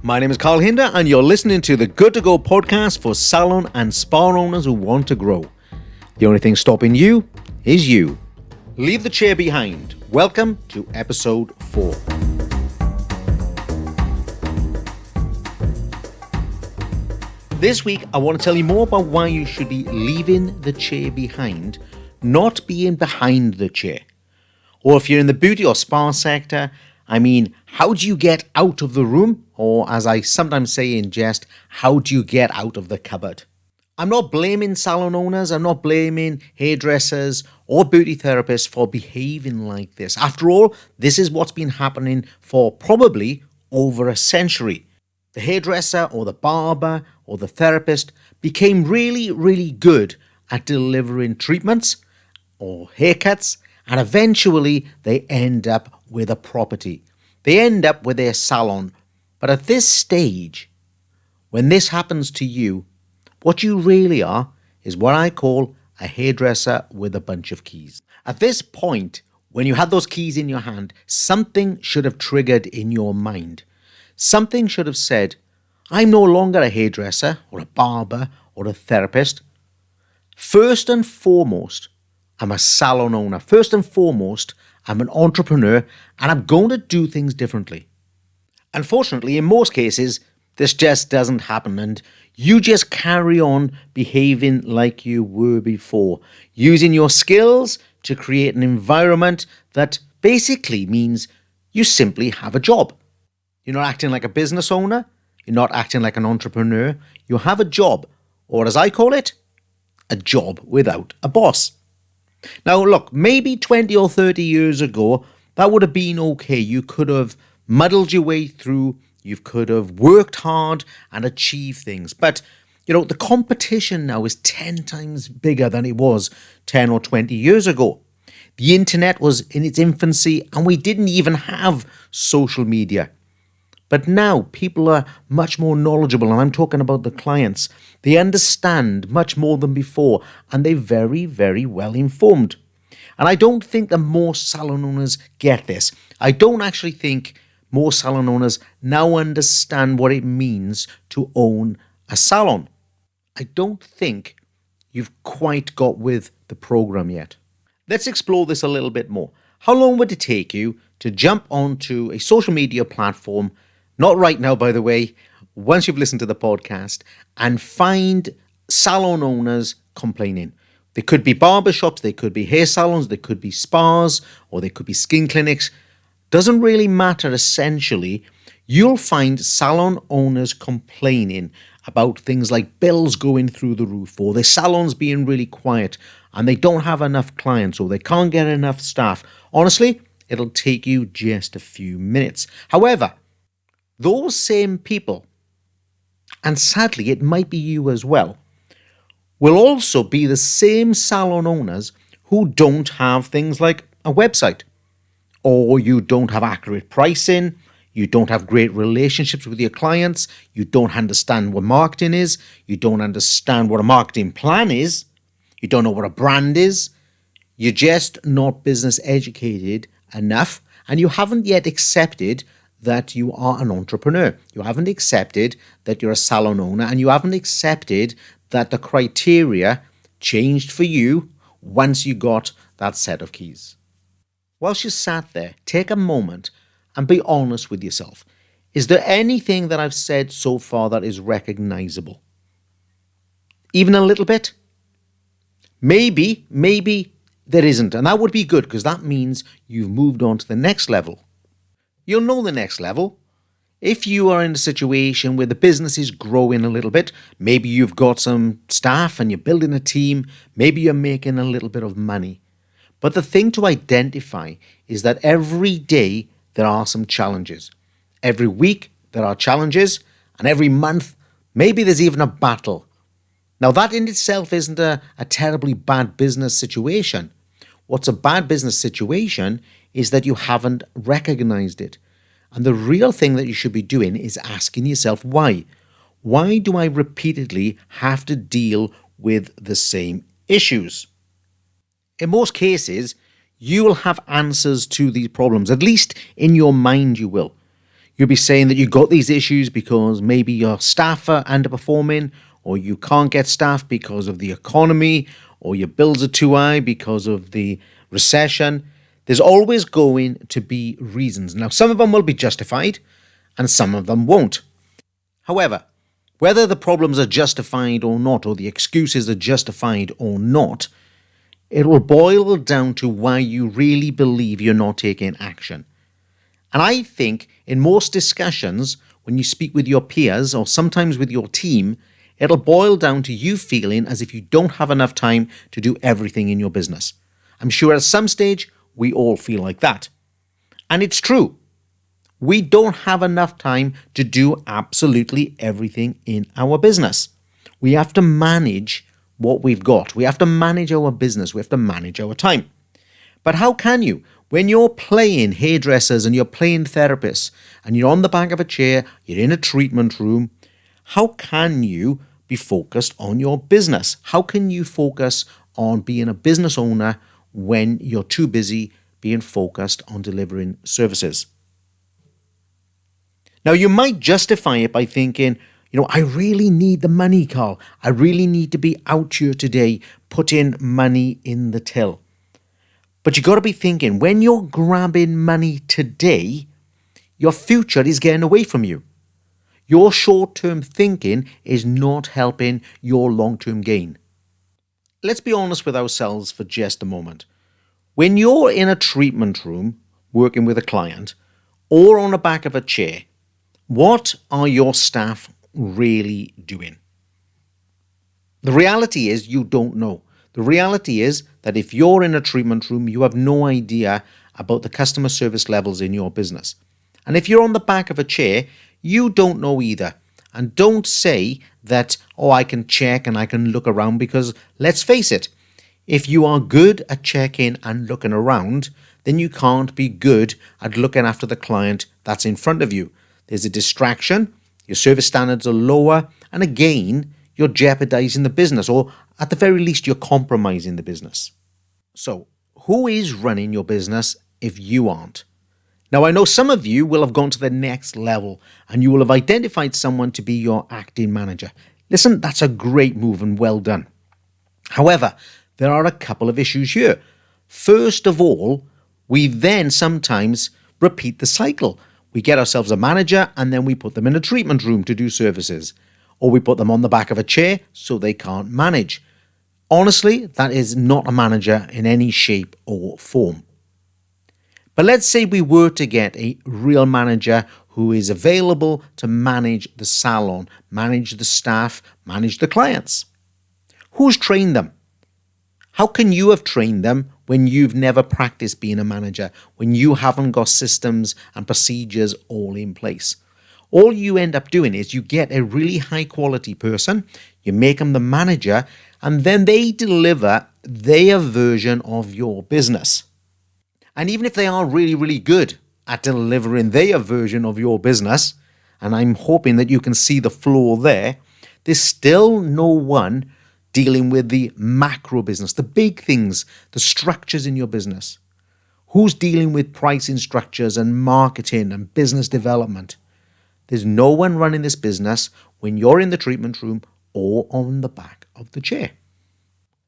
My name is Carl Hinder and you're listening to the Good to Go podcast for salon and spa owners who want to grow. The only thing stopping you is you. Leave the chair behind. Welcome to episode 4. This week, I want to tell you more about why you should be leaving the chair behind, not being behind the chair. Or if you're in the beauty or spa sector, how do you get out of the room? Or as I sometimes say in jest, how do you get out of the cupboard? I'm not blaming salon owners, I'm not blaming hairdressers or beauty therapists for behaving like this. After all, this is what's been happening for probably over a century. The hairdresser or the barber or the therapist became really good at delivering treatments or haircuts, and eventually they end up with a property. They end up with their salon. But at this stage, when this happens to you, what you really are is what I call a hairdresser with a bunch of keys. At this point, when you had those keys in your hand, something should have triggered in your mind. Something should have said, I'm no longer a hairdresser or a barber or a therapist. First and foremost, I'm a salon owner. First and foremost, I'm an entrepreneur and I'm going to do things differently. Unfortunately, in most cases, this just doesn't happen and you just carry on behaving like you were before, using your skills to create an environment that basically means you simply have a job. You're not acting like a business owner, you're not acting like an entrepreneur, you have a job, or as I call it, a job without a boss. Now look, maybe 20 or 30 years ago, that would have been okay. You could have muddled your way through, you could have worked hard and achieved things. But, the competition now is 10 times bigger than it was 10 or 20 years ago. The internet was in its infancy and we didn't even have social media. But now people are much more knowledgeable, and I'm talking about the clients. They understand much more than before and they're very well informed. And I don't think that most salon owners get this. I don't actually think most salon owners now understand what it means to own a salon. I don't think you've quite got with the program yet. Let's explore this a little bit more. How long would it take you to jump onto a social media platform, not right now by the way, once you've listened to the podcast, and find salon owners complaining? They could be barbershops, they could be hair salons, they could be spas, or they could be skin clinics. Doesn't really matter essentially. You'll find salon owners complaining about things like bills going through the roof, or their salons being really quiet and they don't have enough clients, or they can't get enough staff. Honestly, it'll take you just a few minutes. However, those same people, and sadly it might be you as well, will also be the same salon owners who don't have things like a website, or you don't have accurate pricing, you don't have great relationships with your clients, you don't understand what marketing is, you don't understand what a marketing plan is, you don't know what a brand is, you're just not business educated enough, and you haven't yet accepted that you are an entrepreneur. You haven't accepted that you're a salon owner, and you haven't accepted that the criteria changed for you once you got that set of keys. Whilst you sat there, take a moment and be honest with yourself. Is there anything that I've said so far that is recognizable? Even a little bit? Maybe there isn't, and that would be good because that means you've moved on to the next level. You'll know the next level. If you are in a situation where the business is growing a little bit, maybe you've got some staff and you're building a team, maybe you're making a little bit of money. But the thing to identify is that every day there are some challenges. Every week there are challenges, and every month maybe there's even a battle. Now that in itself isn't a terribly bad business situation. What's a bad business situation is that you haven't recognized it. And the real thing that you should be doing is asking yourself why. Why do I repeatedly have to deal with the same issues? In most cases, you will have answers to these problems. At least in your mind you will. You'll be saying that you got these issues because maybe your staff are underperforming, or you can't get staff because of the economy, or your bills are too high because of the recession. There's always going to be reasons. Now, some of them will be justified and some of them won't. However, whether the problems are justified or not, or the excuses are justified or not, it will boil down to why you really believe you're not taking action. And I think in most discussions, when you speak with your peers or sometimes with your team, it'll boil down to you feeling as if you don't have enough time to do everything in your business. I'm sure at some stage we all feel like that. And it's true. We don't have enough time to do absolutely everything in our business. We have to manage what we've got. We have to manage our business. We have to manage our time. But how can you? When you're playing hairdressers and you're playing therapists and you're on the back of a chair, you're in a treatment room, how can you be focused on your business? How can you focus on being a business owner when you're too busy being focused on delivering services? Now, you might justify it by thinking, I really need the money, Carl. I really need to be out here today putting money in the till. But you got to be thinking, when you're grabbing money today, your future is getting away from you. Your short-term thinking is not helping your long-term gain. Let's be honest with ourselves for just a moment. When you're in a treatment room working with a client or on the back of a chair, what are your staff really doing? The reality is you don't know. The reality is that if you're in a treatment room, you have no idea about the customer service levels in your business. And if you're on the back of a chair, you don't know either. And don't say that, I can check and I can look around, because let's face it, if you are good at checking and looking around, then you can't be good at looking after the client that's in front of you. There's a distraction, your service standards are lower, and again, you're jeopardizing the business, or at the very least, you're compromising the business. So, who is running your business if you aren't? Now, I know some of you will have gone to the next level and you will have identified someone to be your acting manager. Listen, that's a great move and well done. However, there are a couple of issues here. First of all, we then sometimes repeat the cycle. We get ourselves a manager and then we put them in a treatment room to do services. Or we put them on the back of a chair so they can't manage. Honestly, that is not a manager in any shape or form. But let's say we were to get a real manager who is available to manage the salon, manage the staff, manage the clients. Who's trained them? How can you have trained them when you've never practiced being a manager, when you haven't got systems and procedures all in place? All you end up doing is you get a really high quality person, you make them the manager, and then they deliver their version of your business. And even if they are really, really good at delivering their version of your business, and I'm hoping that you can see the flaw there, there's still no one dealing with the macro business, the big things, the structures in your business. Who's dealing with pricing structures and marketing and business development? There's no one running this business when you're in the treatment room or on the back of the chair.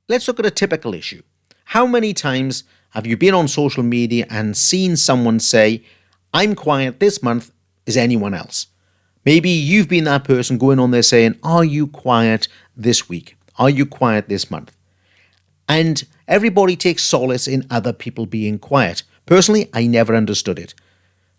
Let's look at a typical issue. How many times have you been on social media and seen someone say, I'm quiet this month, is anyone else? Maybe you've been that person going on there saying, are you quiet this week? Are you quiet this month? And everybody takes solace in other people being quiet. Personally, I never understood it.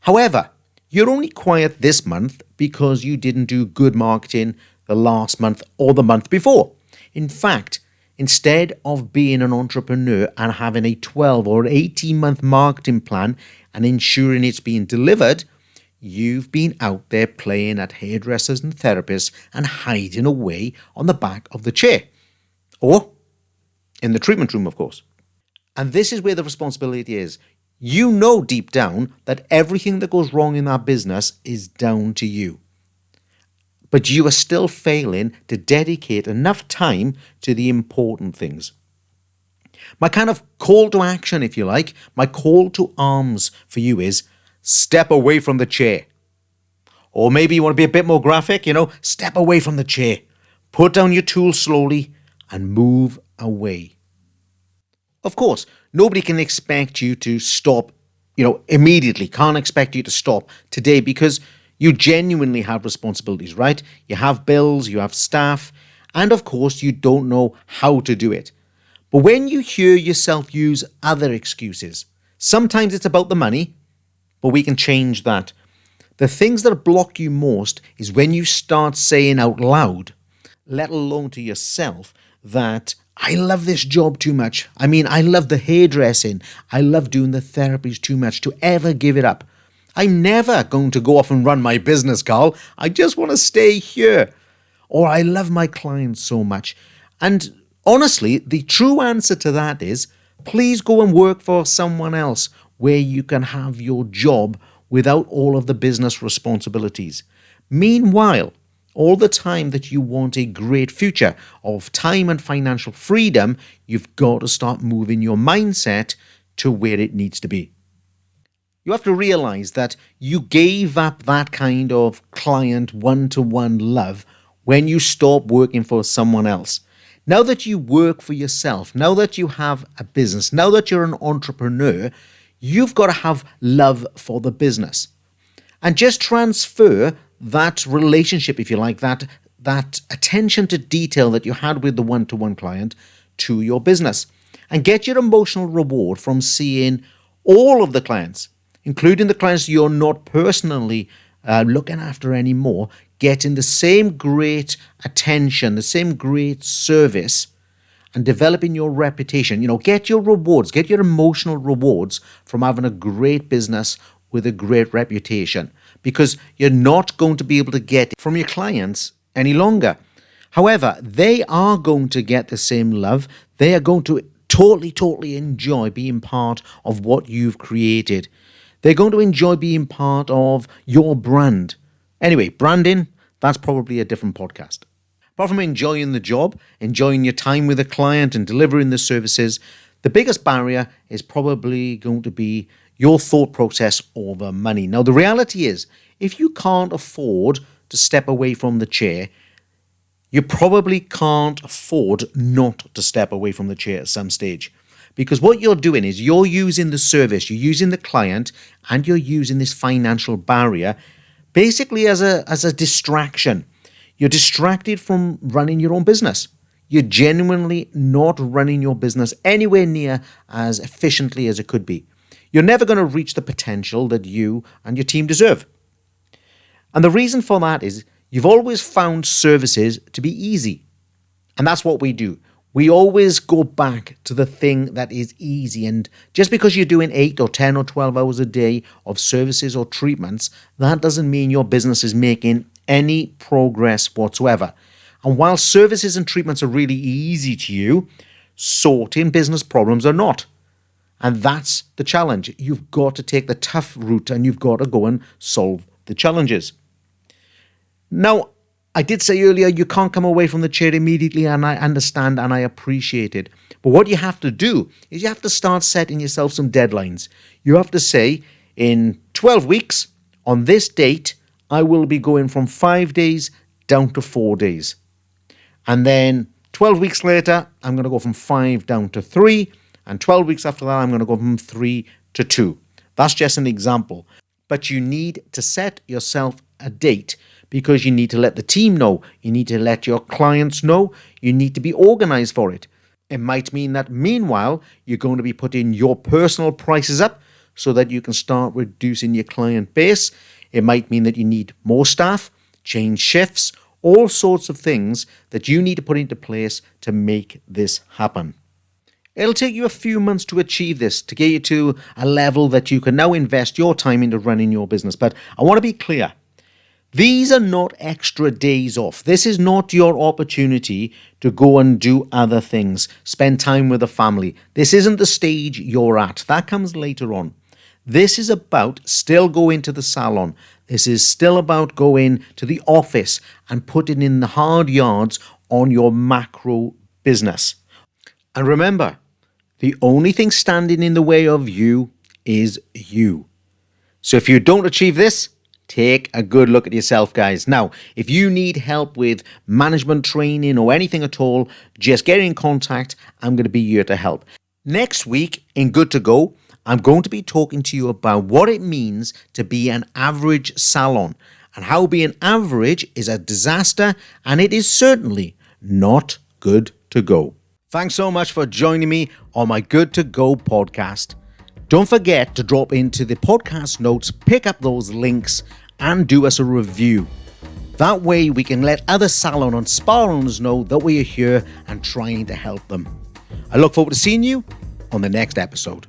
However, you're only quiet this month because you didn't do good marketing the last month or the month before. In fact, instead of being an entrepreneur and having a 12 or 18-month marketing plan and ensuring it's being delivered, you've been out there playing at hairdressers and therapists and hiding away on the back of the chair. Or in the treatment room, of course. And this is where the responsibility is. You know deep down that everything that goes wrong in that business is down to you. But you are still failing to dedicate enough time to the important things. My kind of call to action, if you like, my call to arms for you is step away from the chair. Or maybe you want to be a bit more graphic, step away from the chair. Put down your tools slowly and move away. Of course, nobody can expect you to stop, immediately. Can't expect you to stop today because you genuinely have responsibilities, right? You have bills, you have staff, and of course, you don't know how to do it. But when you hear yourself use other excuses, sometimes it's about the money, but we can change that. The things that block you most is when you start saying out loud, let alone to yourself, that I love this job too much. I love the hairdressing. I love doing the therapies too much to ever give it up. I'm never going to go off and run my business, Carl. I just want to stay here. Or I love my clients so much. And honestly, the true answer to that is, please go and work for someone else where you can have your job without all of the business responsibilities. Meanwhile, all the time that you want a great future of time and financial freedom, you've got to start moving your mindset to where it needs to be. You have to realize that you gave up that kind of client one-to-one love when you stop working for someone else. Now that you work for yourself, now that you have a business, now that you're an entrepreneur, you've got to have love for the business. And just transfer that relationship, if you like, that attention to detail that you had with the one-to-one client to your business. And get your emotional reward from seeing all of the clients, including the clients you're not personally looking after anymore, getting the same great attention, the same great service, and developing your reputation. Get your rewards, get your emotional rewards from having a great business with a great reputation, because you're not going to be able to get it from your clients any longer. However, they are going to get the same love. They are going to totally enjoy being part of what you've created. They're going to enjoy being part of your brand. Anyway, branding, that's probably a different podcast. Apart from enjoying the job, enjoying your time with the client and delivering the services, the biggest barrier is probably going to be your thought process over money. Now, the reality is, if you can't afford to step away from the chair, you probably can't afford not to step away from the chair at some stage. Because what you're doing is you're using the service, you're using the client, and you're using this financial barrier basically as a distraction. You're distracted from running your own business. You're genuinely not running your business anywhere near as efficiently as it could be. You're never going to reach the potential that you and your team deserve. And the reason for that is you've always found services to be easy. And that's what we do. We always go back to the thing that is easy. And just because you're doing 8 or 10 or 12 hours a day of services or treatments, that doesn't mean your business is making any progress whatsoever. And while services and treatments are really easy to you, sorting business problems are not. And that's the challenge. You've got to take the tough route and you've got to go and solve the challenges. Now, I did say earlier you can't come away from the chair immediately, and I understand and I appreciate it. But what you have to do is you have to start setting yourself some deadlines. You have to say, in 12 weeks, on this date, I will be going from 5 days down to 4 days. And then 12 weeks later, I'm going to go from 5 down to 3. And 12 weeks after that, I'm going to go from 3 to 2. That's just an example. But you need to set yourself a date because you need to let the team know. You need to let your clients know. You need to be organized for it. It might mean that meanwhile, you're going to be putting your personal prices up so that you can start reducing your client base. It might mean that you need more staff, change shifts, all sorts of things that you need to put into place to make this happen. It'll take you a few months to achieve this, to get you to a level that you can now invest your time into running your business. But I want to be clear. These are not extra days off. This is not your opportunity to go and do other things, spend time with the family. This isn't the stage you're at. That comes later on. This is about still going to the salon. This is still about going to the office and putting in the hard yards on your macro business. And remember, the only thing standing in the way of you is you. So if you don't achieve this, Take a good look at yourself, guys. Now, if you need help with management training or anything at all, just get in contact. I'm going to be here to help. Next week in Good to Go, I'm going to be talking to you about what it means to be an average salon and how being average is a disaster, and it is certainly not good to go. Thanks so much for joining me on my Good to Go podcast. Don't forget to drop into the podcast notes, pick up those links, and do us a review. That way we can let other salon and spa owners know that we are here and trying to help them. I look forward to seeing you on the next episode.